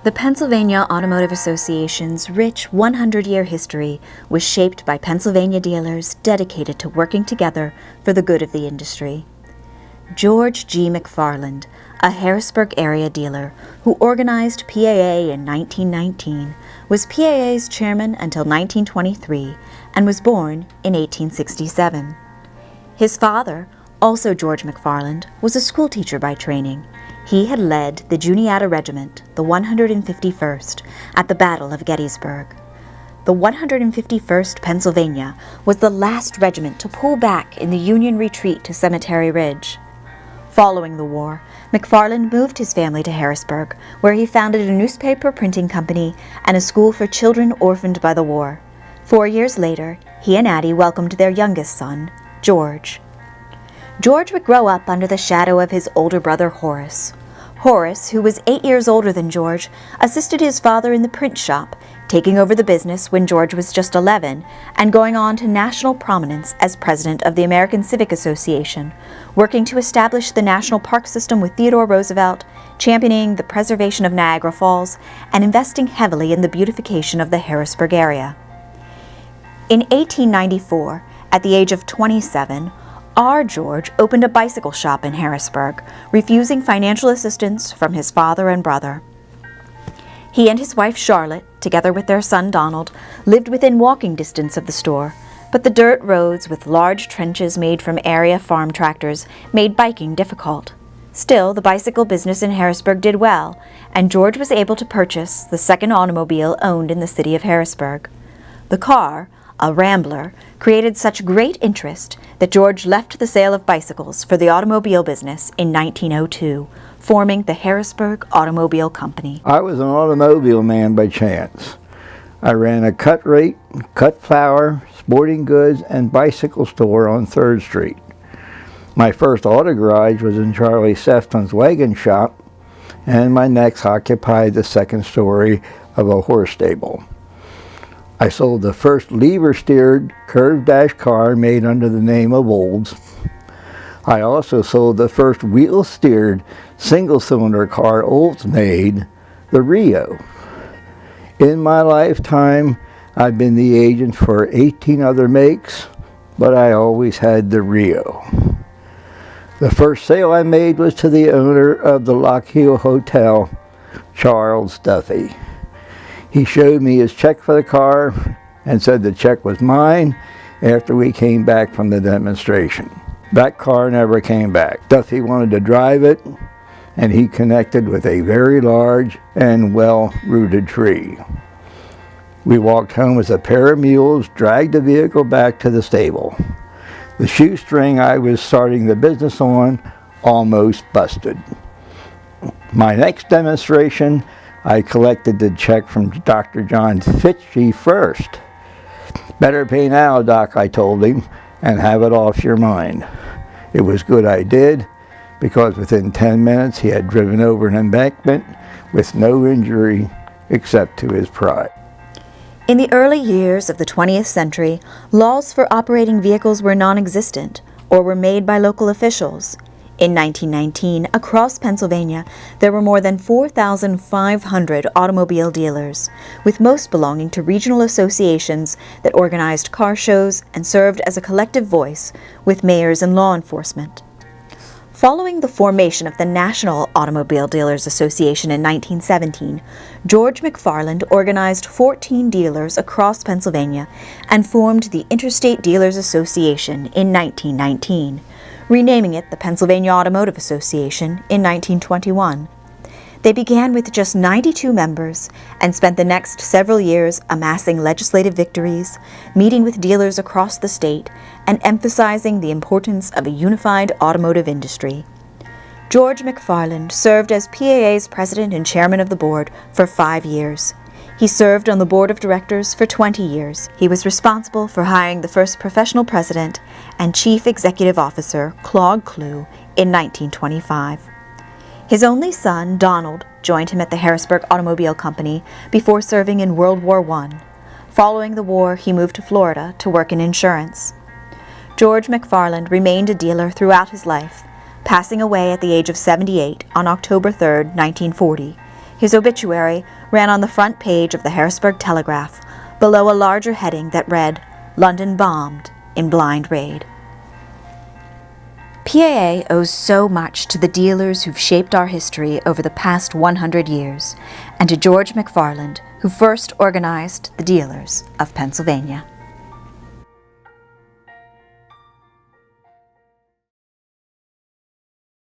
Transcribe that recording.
The Pennsylvania Automotive Association's rich 100-year history was shaped by Pennsylvania dealers dedicated to working together for the good of the industry. George G. McFarland, a Harrisburg area dealer who organized PAA in 1919, was PAA's chairman until 1923 and was born in 1867. His father, also George McFarland, was a schoolteacher by training. He had led the Juniata Regiment, the 151st, at the Battle of Gettysburg. The 151st Pennsylvania was the last regiment to pull back in the Union retreat to Cemetery Ridge. Following the war, McFarland moved his family to Harrisburg, where he founded a newspaper printing company and a school for children orphaned by the war. 4 years later, he and Addie welcomed their youngest son, George. George would grow up under the shadow of his older brother Horace. Horace, who was 8 years older than George, assisted his father in the print shop, taking over the business when George was just 11 and going on to national prominence as president of the American Civic Association, working to establish the national park system with Theodore Roosevelt, championing the preservation of Niagara Falls, and investing heavily in the beautification of the Harrisburg area. In 1894, at the age of 27, R. George opened a bicycle shop in Harrisburg, refusing financial assistance from his father and brother. He and his wife Charlotte, together with their son Donald, lived within walking distance of the store, but the dirt roads with large trenches made from area farm tractors made biking difficult. Still, the bicycle business in Harrisburg did well, and George was able to purchase the second automobile owned in the city of Harrisburg. The car, a Rambler, created such great interest that George left the sale of bicycles for the automobile business in 1902, forming the Harrisburg Automobile Company. I was an automobile man by chance. I ran a cut rate, cut flour, sporting goods, and bicycle store on 3rd Street. My first auto garage was in Charlie Sefton's wagon shop, and my next occupied the 2nd story of a horse stable. I sold the first lever-steered curved dash car made under the name of Olds. I also sold the first wheel-steered single-cylinder car Olds made, the Rio. In my lifetime, I've been the agent for 18 other makes, but I always had the Rio. The first sale I made was to the owner of the Lock Heel Hotel, Charles Duffy. He showed me his check for the car and said the check was mine after we came back from the demonstration. That car never came back. Duffy wanted to drive it, and he connected with a very large and well-rooted tree. We walked home as a pair of mules dragged the vehicle back to the stable. The shoestring I was starting the business on almost busted. My next demonstration, I collected the check from Dr. John Fitchie first. "Better pay now, Doc," I told him, "and have it off your mind." It was good I did, because within 10 minutes he had driven over an embankment with no injury except to his pride. In the early years of the 20th century, laws for operating vehicles were non-existent or were made by local officials. In 1919, across Pennsylvania, there were more than 4,500 automobile dealers, with most belonging to regional associations that organized car shows and served as a collective voice with mayors and law enforcement. Following the formation of the National Automobile Dealers Association in 1917, George McFarland organized 14 dealers across Pennsylvania and formed the Interstate Dealers Association in 1919. Renaming it the Pennsylvania Automotive Association in 1921. They began with just 92 members and spent the next several years amassing legislative victories, meeting with dealers across the state, and emphasizing the importance of a unified automotive industry. George McFarland served as PAA's president and chairman of the board for 5 years. He served on the board of directors for 20 years. He was responsible for hiring the first professional president and chief executive officer, Claude Clue, in 1925. His only son, Donald, joined him at the Harrisburg Automobile Company before serving in World War I. Following the war, he moved to Florida to work in insurance. George McFarland remained a dealer throughout his life, passing away at the age of 78 on October 3, 1940. His obituary ran on the front page of the Harrisburg Telegraph, below a larger heading that read, "London bombed in blind raid." PAA owes so much to the dealers who've shaped our history over the past 100 years, and to George McFarland, who first organized the dealers of Pennsylvania.